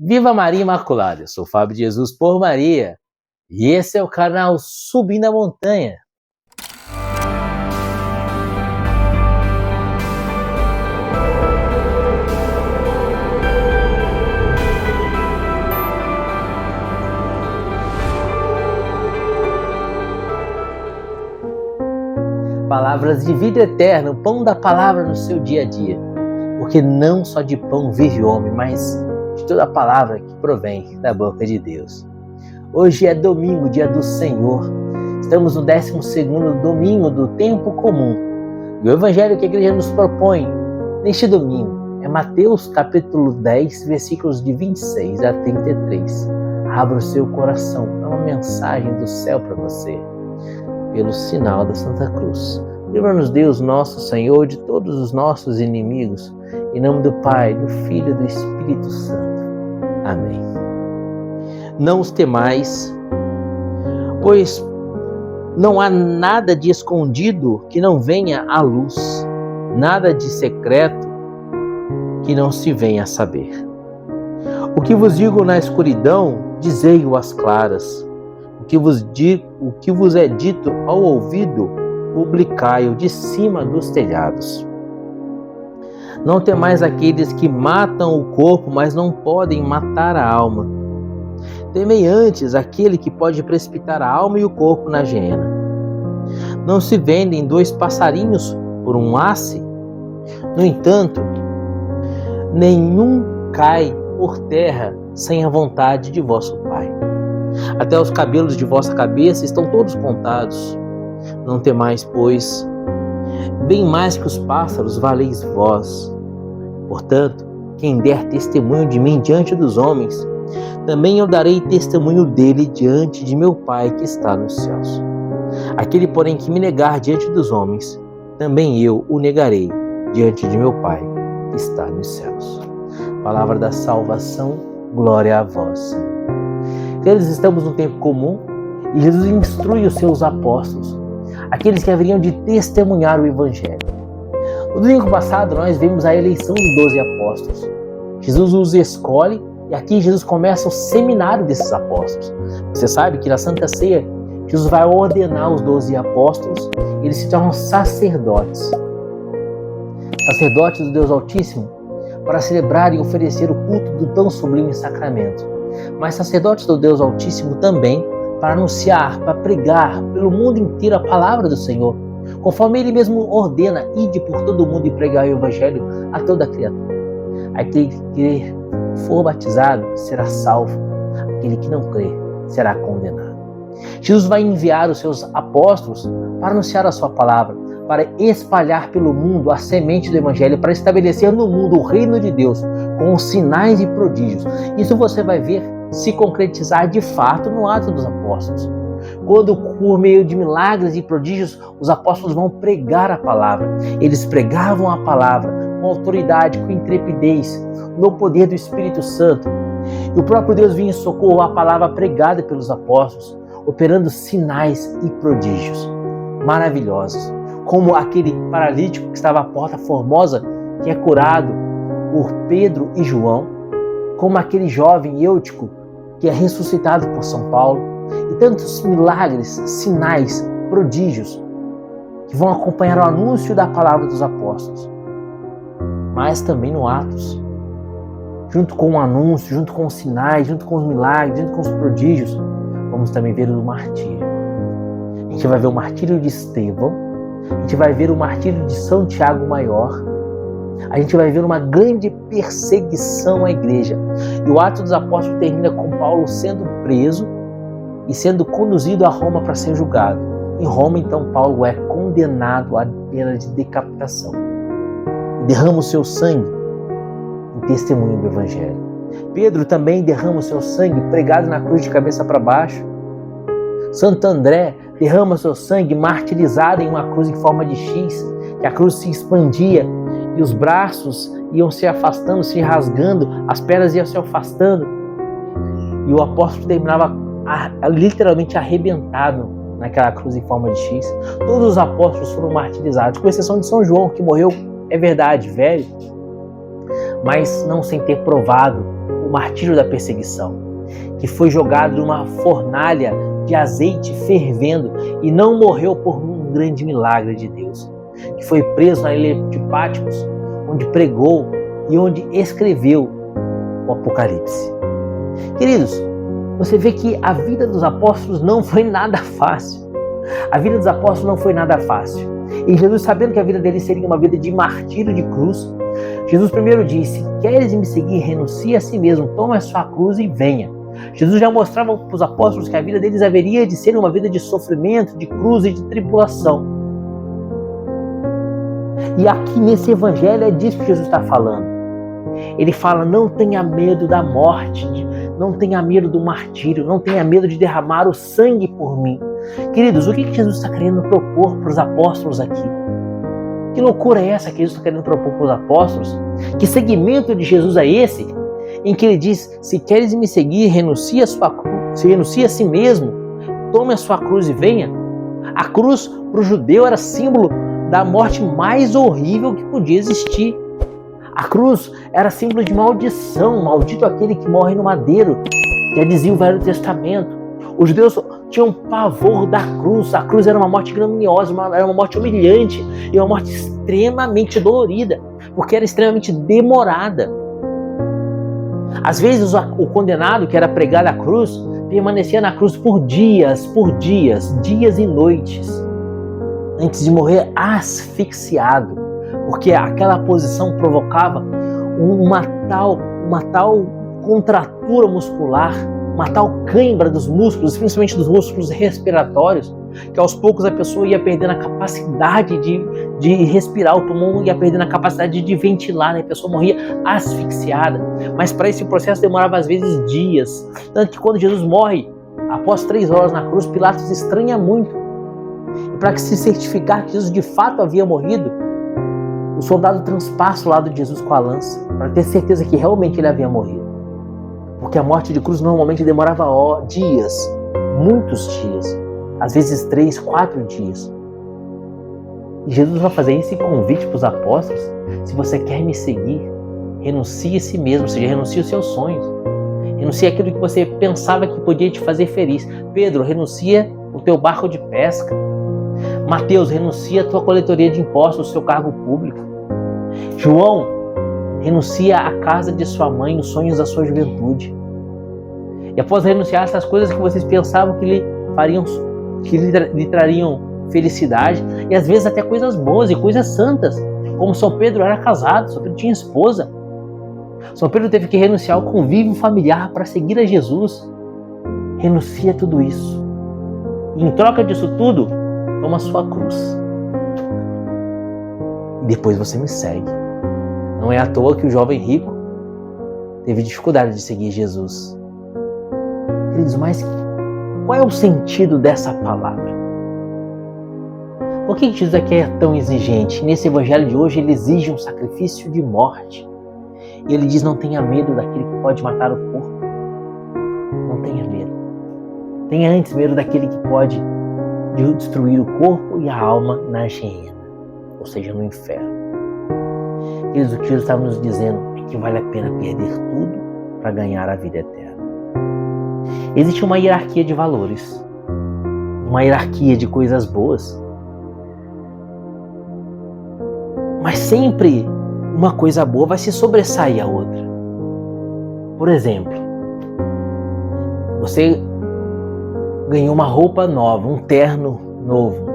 Viva Maria Imaculada! Eu sou Fábio de Jesus por Maria e esse é o canal Subindo a Montanha. Palavras de vida eterna, o pão da palavra no seu dia a dia. Porque não só de pão vive o homem, mas de toda a palavra que provém da boca de Deus. Hoje é domingo, dia do Senhor. Estamos no 12º domingo do tempo comum. E o evangelho que a igreja nos propõe neste domingo é Mateus capítulo 10, versículos de 26 a 33. Abra o seu coração, é uma mensagem do céu para você. Pelo sinal da Santa Cruz. Livra-nos Deus, nosso Senhor, de todos os nossos inimigos. Em nome do Pai, do Filho e do Espírito Santo. Amém. Não os temais, pois não há nada de escondido que não venha à luz, nada de secreto que não se venha a saber. O que vos digo na escuridão, dizei-o às claras. O que vos é dito ao ouvido, publicai-o de cima dos telhados. Não temais aqueles que matam o corpo, mas não podem matar a alma. Temei antes aquele que pode precipitar a alma e o corpo na geena. Não se vendem 2 passarinhos por um asse? No entanto, nenhum cai por terra sem a vontade de vosso Pai. Até os cabelos de vossa cabeça estão todos contados. Não temais, pois, bem mais que os pássaros valeis vós. Portanto, quem der testemunho de mim diante dos homens, também eu darei testemunho dele diante de meu Pai que está nos céus. Aquele, porém, que me negar diante dos homens, também eu o negarei diante de meu Pai que está nos céus. Palavra da salvação, glória a vós, Senhor. Eles estamos num tempo comum e Jesus instrui os seus apóstolos, aqueles que haveriam de testemunhar o Evangelho. No domingo passado nós vimos a eleição dos 12 apóstolos. Jesus os escolhe e aqui Jesus começa o seminário desses apóstolos. Você sabe que na Santa Ceia Jesus vai ordenar os 12 apóstolos e eles se tornam sacerdotes. Sacerdotes do Deus Altíssimo para celebrar e oferecer o culto do tão sublime sacramento. Mas sacerdotes do Deus Altíssimo também para anunciar, para pregar pelo mundo inteiro a palavra do Senhor, conforme Ele mesmo ordena, ide por todo o mundo e pregar o Evangelho a toda criatura. Aquele que for batizado será salvo, aquele que não crer será condenado. Jesus vai enviar os seus apóstolos para anunciar a sua palavra, para espalhar pelo mundo a semente do Evangelho, para estabelecer no mundo o reino de Deus, com sinais e prodígios. Isso você vai ver se concretizar de fato no ato dos apóstolos. Quando, por meio de milagres e prodígios, os apóstolos vão pregar a palavra. Eles pregavam a palavra com autoridade, com intrepidez, no poder do Espírito Santo. E o próprio Deus vinha em socorro à palavra pregada pelos apóstolos, operando sinais e prodígios maravilhosos. Como aquele paralítico que estava à Porta Formosa, que é curado por Pedro e João, como aquele jovem Eutico que é ressuscitado por São Paulo, e tantos milagres, sinais, prodígios que vão acompanhar o anúncio da palavra dos apóstolos. Mas também no Atos, junto com o anúncio, junto com os sinais, junto com os milagres, junto com os prodígios, vamos também ver o martírio. A gente vai ver o martírio de Estevão, a gente vai ver o martírio de São Tiago Maior, a gente vai ver uma grande perseguição à igreja. E o Ato dos Apóstolos termina com Paulo sendo preso e sendo conduzido a Roma para ser julgado. Em Roma, então, Paulo é condenado à pena de decapitação. E derrama o seu sangue em testemunho do Evangelho. Pedro também derrama o seu sangue pregado na cruz de cabeça para baixo. Santo André derrama seu sangue martirizado em uma cruz em forma de X, que a cruz se expandia e os braços iam se afastando, se rasgando, as pernas iam se afastando. E o apóstolo terminava literalmente arrebentado naquela cruz em forma de X. Todos os apóstolos foram martirizados, com exceção de São João, que morreu, é verdade, velho, mas não sem ter provado o martírio da perseguição, que foi jogado numa fornalha de azeite fervendo e não morreu por um grande milagre de Deus, que foi preso na ilha de Patmos, onde pregou e onde escreveu o Apocalipse. Queridos, você vê que a vida dos apóstolos não foi nada fácil. A vida dos apóstolos não foi nada fácil. E Jesus, sabendo que a vida deles seria uma vida de martírio de cruz, Jesus primeiro disse: se queres me seguir, renuncie a si mesmo, toma a sua cruz e venha. Jesus já mostrava para os apóstolos que a vida deles haveria de ser uma vida de sofrimento, de cruz e de tribulação. E aqui nesse evangelho é disso que Jesus está falando. Ele fala: não tenha medo da morte, não tenha medo do martírio, não tenha medo de derramar o sangue por mim. Queridos, o que Jesus está querendo propor para os apóstolos aqui? Que loucura é essa que Jesus está querendo propor para os apóstolos? Que segmento de Jesus é esse? Em que ele diz: se queres me seguir, renuncie a sua cruz, renuncie a si mesmo, tome a sua cruz e venha. A cruz para o judeu era símbolo da morte mais horrível que podia existir. A cruz era símbolo de maldição, maldito aquele que morre no madeiro, já dizia o Velho Testamento. Os judeus tinham pavor da cruz. A cruz era uma morte ignominiosa, era uma morte humilhante e uma morte extremamente dolorida, porque era extremamente demorada. Às vezes o condenado que era pregado à cruz permanecia na cruz por dias e noites, antes de morrer asfixiado, porque aquela posição provocava uma tal contratura muscular, uma tal cãibra dos músculos, principalmente dos músculos respiratórios, que aos poucos a pessoa ia perdendo a capacidade de respirar, o pulmão ia perdendo a capacidade de ventilar, né? A pessoa morria asfixiada. Mas para esse processo demorava às vezes dias. Tanto que quando Jesus morre, após 3 horas na cruz, Pilatos estranha muito. E para que se certificar que Jesus de fato havia morrido, o soldado transpassa o lado de Jesus com a lança, para ter certeza que realmente ele havia morrido. Porque a morte de cruz normalmente demorava dias, muitos dias, às vezes 3, 4 dias. E Jesus vai fazer esse convite para os apóstolos: se você quer me seguir, renuncie a si mesmo, ou seja, renuncie os seus sonhos, renuncie aquilo que você pensava que podia te fazer feliz. Pedro, renuncia o teu barco de pesca. Mateus, renuncia a tua coletoria de impostos, o seu cargo público. João, renuncia à casa de sua mãe, os sonhos da sua juventude. E após renunciar a essas coisas que vocês pensavam que lhe trariam felicidade, e às vezes até coisas boas e coisas santas, como São Pedro era casado, São Pedro tinha esposa. São Pedro teve que renunciar ao convívio familiar para seguir a Jesus. Renuncia a tudo isso. E em troca disso tudo, toma a sua cruz. E depois você me segue. Não é à toa que o jovem rico teve dificuldade de seguir Jesus. Queridos, mas qual é o sentido dessa palavra? Por que Jesus aqui é tão exigente? Nesse evangelho de hoje ele exige um sacrifício de morte. E ele diz: não tenha medo daquele que pode matar o corpo. Não tenha medo. Tenha antes medo daquele que pode destruir o corpo e a alma na gehenna, ou seja, no inferno. Queridos, o que Jesus estava nos dizendo é que vale a pena perder tudo para ganhar a vida eterna. Existe uma hierarquia de valores, uma hierarquia de coisas boas, mas sempre uma coisa boa vai se sobressair a outra. Por exemplo, você ganhou uma roupa nova, um terno novo,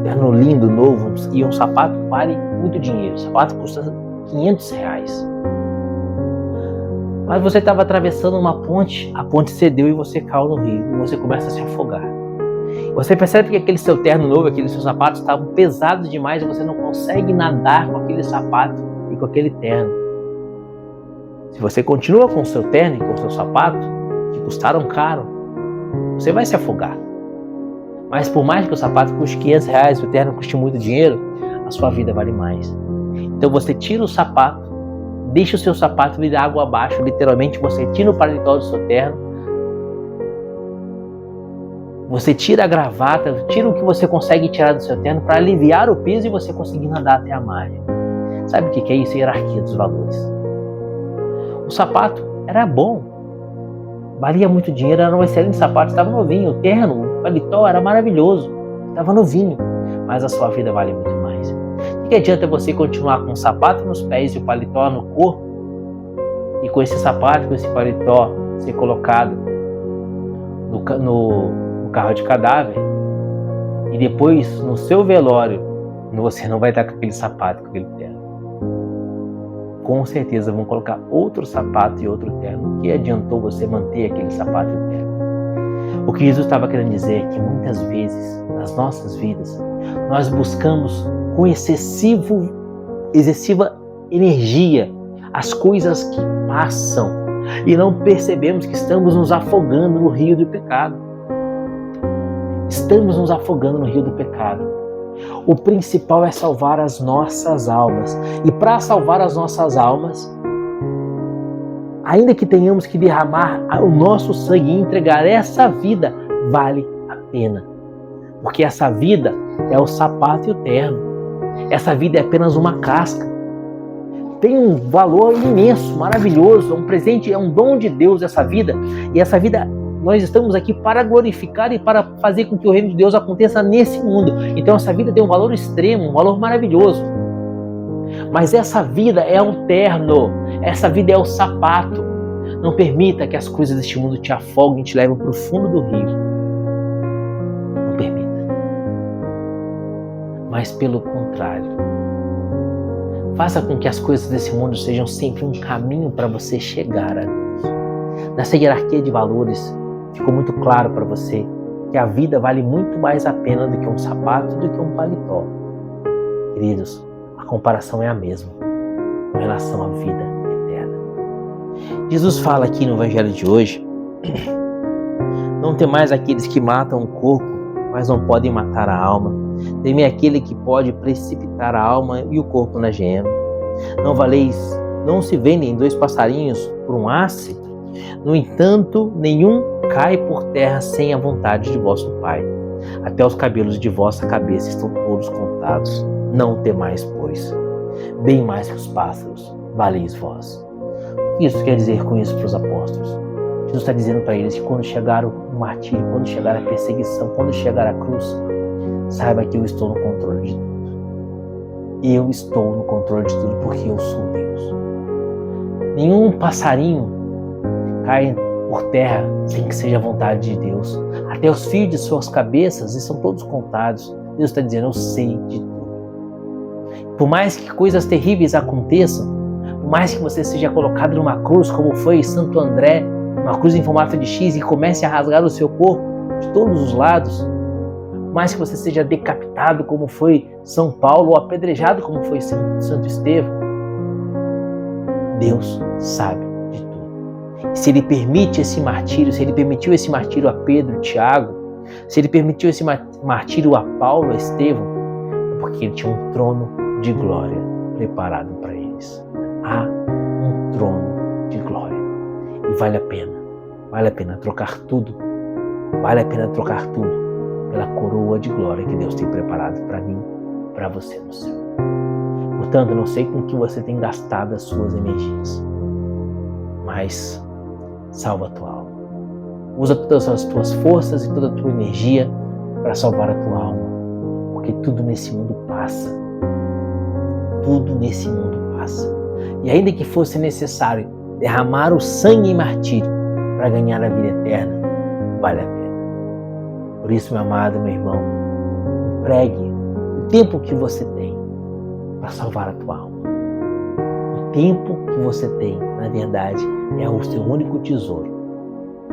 um terno lindo, novo, e um sapato vale muito dinheiro. O sapato custa R$500. Mas você estava atravessando uma ponte, a ponte cedeu e você caiu no rio, e você começa a se afogar. Você percebe que aquele seu terno novo, aqueles seus sapatos estavam pesados demais e você não consegue nadar com aquele sapato e com aquele terno. Se você continua com o seu terno e com o seu sapato, que custaram caro, você vai se afogar. Mas por mais que o sapato custe R$500 e o terno custe muito dinheiro, a sua vida vale mais. Então você tira o sapato, deixa o seu sapato vir água abaixo, literalmente você tira o paletó do seu terno, você tira a gravata, tira o que você consegue tirar do seu terno para aliviar o peso e você conseguir nadar até a margem. Sabe o que é isso? Hierarquia dos valores. O sapato era bom, valia muito dinheiro, era um excelente sapato, estava novinho, o terno, o paletó era maravilhoso, estava novinho, mas a sua vida vale muito mais. O que adianta você continuar com o sapato nos pés e o paletó no corpo, e com esse sapato, com esse paletó ser colocado no carro de cadáver, e depois no seu velório você não vai estar com aquele sapato, com aquele terno. Com certeza vão colocar outro sapato e outro terno. O que adiantou você manter aquele sapato e terno? O que Jesus estava querendo dizer é que muitas vezes nas nossas vidas nós buscamos com excessiva energia as coisas que passam e não percebemos que estamos nos afogando no rio do pecado. Estamos nos afogando no rio do pecado. O principal é salvar as nossas almas. E para salvar as nossas almas, ainda que tenhamos que derramar o nosso sangue e entregar essa vida, vale a pena. Porque essa vida é o sapato e o terno. Essa vida é apenas uma casca. Tem um valor imenso, maravilhoso, é um presente, é um dom de Deus essa vida. E essa vida, nós estamos aqui para glorificar e para fazer com que o reino de Deus aconteça nesse mundo. Então essa vida tem um valor extremo, um valor maravilhoso. Mas essa vida é um terno, essa vida é o sapato. Não permita que as coisas deste mundo te afoguem e te levem para o fundo do rio. Não permita. Mas pelo contrário, faça com que as coisas desse mundo sejam sempre um caminho para você chegar a Deus. Nessa hierarquia de valores, ficou muito claro para você que a vida vale muito mais a pena do que um sapato, do que um paletó. Queridos, a comparação é a mesma com relação à vida eterna. Jesus fala aqui no Evangelho de hoje: não tem mais aqueles que matam o corpo, mas não podem matar a alma. Temei aquele que pode precipitar a alma e o corpo na gema. Não se vendem 2 passarinhos por um asse? No entanto, nenhum cai por terra sem a vontade de vosso Pai. Até os cabelos de vossa cabeça estão todos contados. Não temais, pois, bem mais que os pássaros, valeis vós. O que isso quer dizer com isso para os apóstolos? Jesus está dizendo para eles que quando chegar o martírio, quando chegar a perseguição, quando chegar a cruz, saiba que eu estou no controle de tudo. Eu estou no controle de tudo porque eu sou Deus. Nenhum passarinho cai por terra sem que seja a vontade de Deus. Até os fios de suas cabeças estão todos contados. Deus está dizendo, eu sei de tudo. Por mais que coisas terríveis aconteçam, por mais que você seja colocado numa cruz, como foi Santo André, uma cruz em formato de X, e comece a rasgar o seu corpo de todos os lados, por mais que você seja decapitado, como foi São Paulo, ou apedrejado, como foi Santo Estevão, Deus sabe de tudo. E se Ele permite esse martírio, se Ele permitiu esse martírio a Pedro, Tiago, se Ele permitiu esse martírio a Paulo, a Estevão, é porque Ele tinha um trono de glória preparado para eles. Há um trono de glória. E vale a pena trocar tudo, pela coroa de glória que Deus tem preparado para mim, para você no céu. Portanto, não sei com que você tem gastado as suas energias, mas salva a tua alma. Usa todas as tuas forças e toda a tua energia para salvar a tua alma, porque tudo nesse mundo passa. Tudo nesse mundo passa. E ainda que fosse necessário derramar o sangue em martírio para ganhar a vida eterna, vale a pena. Por isso, meu amado, meu irmão, empregue o tempo que você tem para salvar a tua alma. O tempo que você tem, na verdade, é o seu único tesouro.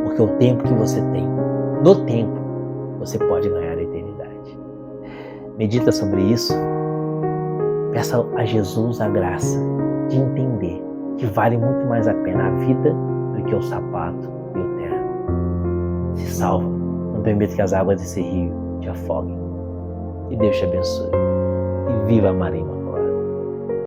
Porque o tempo que você tem, no tempo, você pode ganhar a eternidade. Medita sobre isso. Peça a Jesus a graça de entender que vale muito mais a pena a vida do que o sapato e o terno. Se salva. Não permita que as águas desse rio te afoguem. Que Deus te abençoe. E viva Maria.